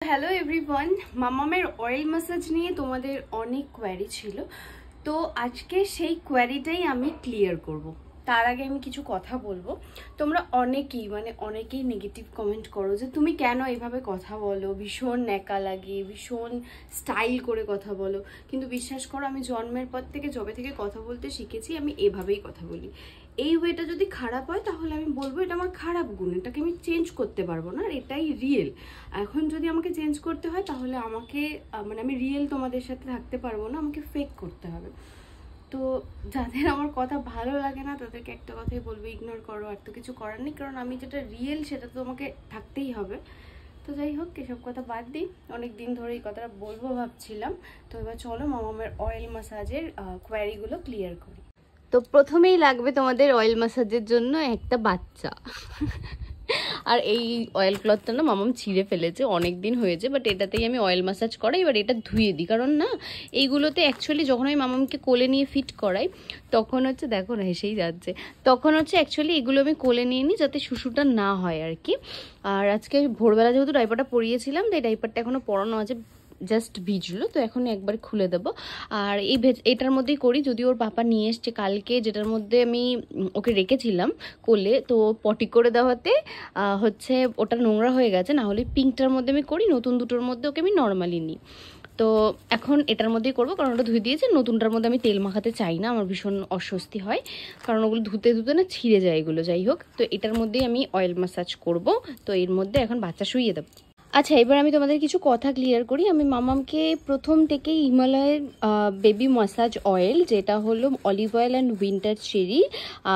Hello everyone, মামামের oil massage নিয়ে তোমাদের অনেক কোয়ারি ছিল, তো আজকে সেই কোয়ারিটাই আমি ক্লিয়ার করব। তার আগে আমি কিছু কথা বলবো। তোমরা অনেকেই নেগেটিভ কমেন্ট করো যে তুমি কেন এইভাবে কথা বলো, ভীষণ ন্যাকা লাগে, ভীষণ স্টাইল করে কথা বলো। কিন্তু বিশ্বাস করো, আমি জন্মের পর থেকে যবে থেকে কথা বলতে শিখেছি আমি এভাবেই কথা বলি। এই ওয়েটা যদি খারাপ হয় তাহলে আমি বলবো এটা আমার খারাপ গুণ, এটাকে আমি চেঞ্জ করতে পারবো না, আর এটাই রিয়েল। এখন যদি আমাকে চেঞ্জ করতে হয় তাহলে আমাকে আমি রিয়েল তোমাদের সাথে থাকতে পারবো না, আমাকে ফেক করতে হবে। তো যাদের আমার কথা ভালো লাগে না তাদেরকে একটা কথাই বলবো, ইগনোর করো, আর তো কিছু করার নেই, কারণ আমি যেটা রিয়েল সেটা তো আমাকে থাকতেই হবে। তো যাই হোক, এসব কথা বাদ দিই, অনেক দিন ধরে এই কথাটা বলবো ভাবছিলাম। তো এবার চলো মামামের অয়েল ম্যাসাজের কোয়ারিগুলো ক্লিয়ার করি। তো প্রথমেই লাগবে তোমাদের অয়েল ম্যাসাজের জন্য একটা বাচ্চা। আর এই অয়েল ক্লথটা না মামাম ছিঁড়ে ফেলেছে, অনেক দিন হয়েছে, বাট এটাতেই আমি অয়েল ম্যাসাজ করাই। এবার এটা ধুয়ে দিই, কারণ না এইগুলোতে অ্যাকচুয়ালি যখন আমি মামামকে কোলে নিয়ে ফিট করাই তখন হচ্ছে, দেখো না হেসেই যাচ্ছে, তখন হচ্ছে অ্যাকচুয়ালি এগুলো আমি কোলে নিয়ে নিই যাতে শুশুটা না হয় আর কি। আর আজকে ভোরবেলা যেহেতু ডাইপারটা পরিয়েছিলাম, তাই ডাইপারটা এখনো পরানো আছে, জাস্ট ভিজলো, তো এখন একবার খুলে দেবো। আর এটার মধ্যেই করি, যদি ওর পাপা নিয়ে এসছে কালকে, যেটার মধ্যে আমি ওকে রেখেছিলাম কোলে, তো পটি করে দেওয়াতে হচ্ছে ওটা নোংরা হয়ে গেছে, না হলে পিঙ্কটার মধ্যে আমি করি, নতুন দুটোর মধ্যে ওকে আমি নর্মালি নিই। তো এখন এটার মধ্যেই করবো, কারণ ওটা ধুয়ে দিয়েছে। নতুনটার মধ্যে আমি তেল মাখাতে চাই না, আমার ভীষণ অস্বস্তি হয়, কারণ ওগুলো ধুতে ধুতে না ছিঁড়ে যায় এগুলো। যাই হোক, তো এটার মধ্যেই আমি অয়েল ম্যাসাজ করব। তো এর মধ্যে এখন বাচ্চা শুইয়ে দেবো। আচ্ছা, এবার আমি তোমাদের কিছু কথা ক্লিয়ার করি। আমি মামামকে প্রথম থেকেই হিমালয়ের বেবি ম্যাসাজ অয়েল, যেটা হলো olive oil and winter cherry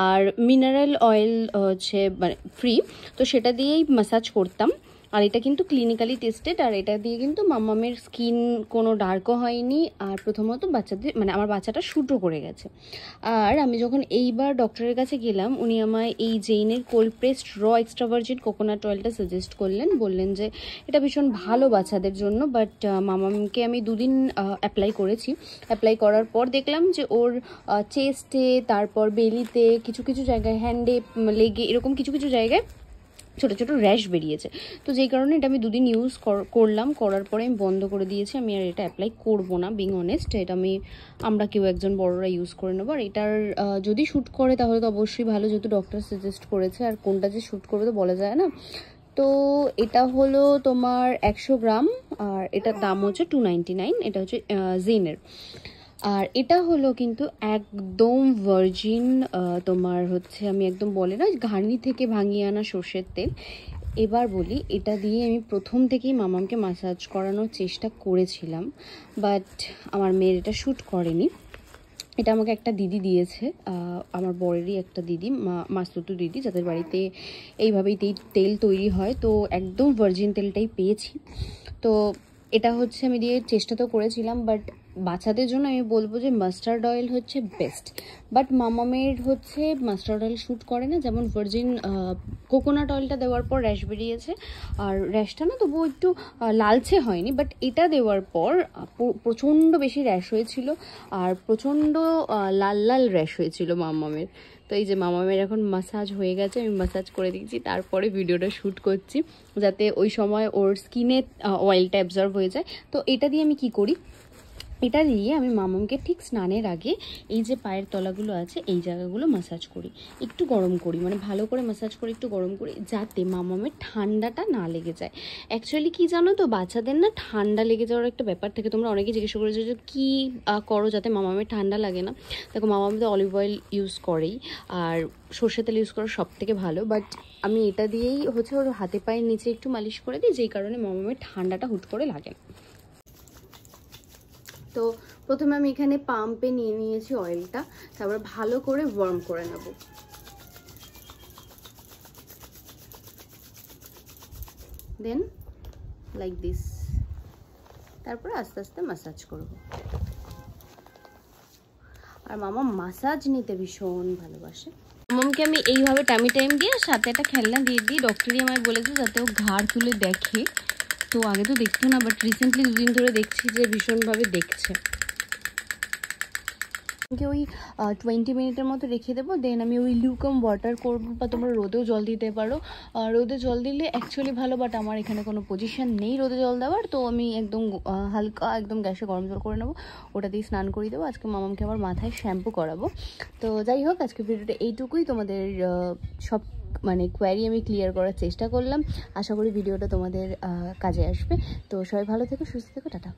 আর মিনারেল অয়েল হচ্ছে মানে ফ্রি, তো সেটা দিয়েই ম্যাসাজ করতাম। আর এটা কিন্তু ক্লিনিক্যালি টেস্টেড, আর এটা দিয়ে কিন্তু মামামের স্কিন কোনো ডার্কও হয়নি, আর প্রথমত বাচ্চাদের আমার বাচ্চাটা শুটও করে গেছে। আর আমি যখন এইবার ডক্টরের কাছে গেলাম, উনি আমায় এই জেইনের কোল্ড প্রেসড র এক্সট্রা ভার্জিন কোকোনাট অয়েলটা সাজেস্ট করলেন, বললেন যে এটা ভীষণ ভালো বাচ্চাদের জন্য। বাট মামামকে আমি 2 দিন অ্যাপ্লাই করেছি। অ্যাপ্লাই করার পর দেখলাম যে ওর চেস্টে, তারপর বেলিতে, কিছু কিছু জায়গায়, হ্যান্ডে, লেগে, এরকম কিছু কিছু জায়গায় ছোটো ছোটো র্যাশ বেরিয়েছে। তো যেই কারণে এটা আমি 2 দিন ইউজ করলাম, করার পরে আমি বন্ধ করে দিয়েছি। আমি আর এটা অ্যাপ্লাই করবো না, বিং অনেস্ট। এটা আমরা কেউ একজন বড়রা ইউজ করে নেবো। আর এটার যদি শ্যুট করে তাহলে তো অবশ্যই ভালো, যেহেতু ডক্টর সাজেস্ট করেছে, আর কোনটা যে শ্যুট করবে তো বলা যায় না। তো এটা হলো তোমার 100 গ্রাম, আর এটার দাম হচ্ছে 299। এটা হচ্ছে জেনের। আর এটা হলো কিন্তু একদম ভার্জিন, তোমার হচ্ছে আমি একদম বলে না ঘানি থেকে ভাঙিয়ে আনা সর্ষের তেল। এবার বলি, এটা দিয়ে আমি প্রথম থেকেই মামামকে ম্যাসাজ করানোর চেষ্টা করেছিলাম, বাট আমার মেয়ের এটা শ্যুট করেনি। এটা আমাকে একটা দিদি দিয়েছে, আমার বরেরই একটা দিদি, মাসতুতু দিদি, যাদের বাড়িতে এইভাবেই তেল তৈরি হয়। তো একদম ভার্জিন তেলটাই পেয়েছি। তো এটা হচ্ছে আমি দিয়ে চেষ্টা তো করেছিলাম, বাট বাচ্চাদের জন্য আমি বলবো যে মাস্টার্ড অয়েল হচ্ছে বেস্ট। বাট মামামের হচ্ছে মাস্টার্ড অয়েল শ্যুট করে না, যেমন ভার্জিন কোকোনাট অয়েলটা দেওয়ার পর র্যাশ বেরিয়েছে, আর র্যাশটা না তবুও একটু লালচে হয়নি, বাট এটা দেওয়ার পর প্রচণ্ড বেশি র্যাশ হয়েছিল, আর প্রচণ্ড লাল লাল র্যাশ হয়েছিল মামামের। তো এই যে মামামের এখন ম্যাসাজ হয়ে গেছে, আমি ম্যাসাজ করে দিচ্ছি, তারপরে ভিডিওটা শ্যুট করছি যাতে ওই সময় ওর স্কিনে অয়েলটা অ্যাবজর্ব হয়ে যায়। তো এটা দিয়ে আমি কি করি, এটা দিয়ে আমি মামামকে ঠিক স্নানের আগে এই যে পায়ের তলাগুলো আছে এই জায়গাগুলো ম্যাসাজ করি, একটু গরম করি, ভালো করে ম্যাসাজ করি, একটু গরম করি, যাতে মামামের ঠান্ডাটা না লেগে যায়। অ্যাকচুয়ালি কি জানো তো, বাচ্চাদের না ঠান্ডা লেগে যাওয়ার একটা ব্যাপার থাকে। তোমরা অনেকে জিজ্ঞেস করেছো যে কী করো যাতে মামামের ঠান্ডা লাগে না। দেখো, মামাম তো অলিভ অয়েল ইউজ করেই, আর সর্ষে তেল ইউজ করা সব থেকে ভালো, বাট আমি এটা দিয়েই হচ্ছে ওর হাতে পায়ের নিচে একটু মালিশ করে দিই, যেই কারণে মামামের ঠান্ডাটা হুট করে লাগে না। তো প্রথমে আমি এখানে পাম্পে নিয়ে নিয়েছি অয়েলটা, তারপর ভালো করে ওয়ার্ম করে নেব। দেন লাইক দিস, তারপর আস্তে আস্তে ম্যাসাজ করব। আর মামা ম্যাসাজ নিতে ভীষণ ভালোবাসে। মামাকে আমি এইভাবে টাইম দিয়ে সাথে একটা খেলনা দিয়ে দিই। ডক্টরই আমায় বলেছে যাতে ও ঘাড় তুলে দেখে। তো আগে তো দেখতো না, বাট রিসেন্টলি 2 দিন ধরে দেখছি যে ভীষণভাবে দেখছে। ওই 20 মিনিটের মতো রেখে দেবো। দেন আমি ওই লিউকাম ওয়াটার করবো, বা তোমরা রোদেও জল দিতে পারো। রোদে জল দিলে অ্যাকচুয়ালি ভালো, বাট আমার এখানে কোনো পজিশন নেই রোদে জল দেওয়ার, তো আমি একদম হালকা একদম গ্যাসে গরম জল করে নেবো, ওটা দিয়ে স্নান করিয়ে দেবো। আজকে মামামকে আবার মাথায় শ্যাম্পু করাবো। তো যাই হোক, আজকে ভিডিওটা এইটুকুই। তোমাদের সব মানে কোয়ারি আমি ক্লিয়ার করার চেষ্টা করলাম। আশা করি ভিডিওটা তোমাদের কাজে আসবে। তো সবাই ভালো থেকো, সুস্থ থেকো, টাটা।